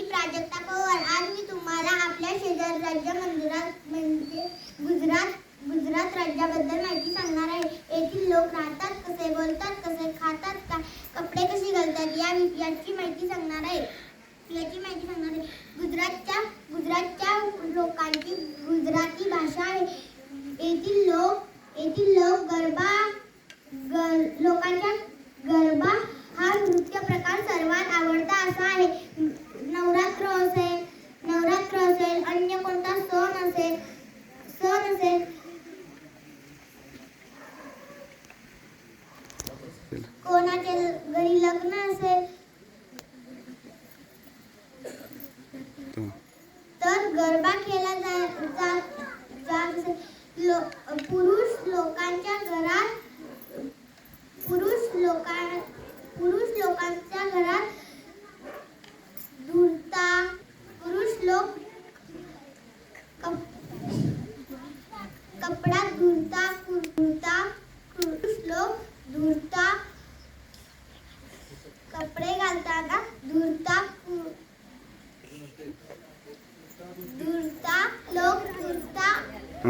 प्राजक्ता पवार. आज मी तुम्हाला आपल्या शेजारी राज्य म्हणजे गुजरात राज्याबद्दल माहिती सांगणार आहे. येथील लोक राहतात कसे, बोलतात कसे, खातात कपडे कशी घालतात याची माहिती सांगणार आहे. गुजरातच्या लोकांची गुजराती भाषा आहे. येथील लोक लोकांच्या गरबा हा नृत्य प्रकार सर्वात आवडता असा आहे. नवरात्र असेल, अन्य कोणता सण असेल, कोणाचे घरी लग्न असेल तर गरबा केला जात. पुरुष लोकांच्या घरात कपडा धुता कपडे घालताना धुता लोक व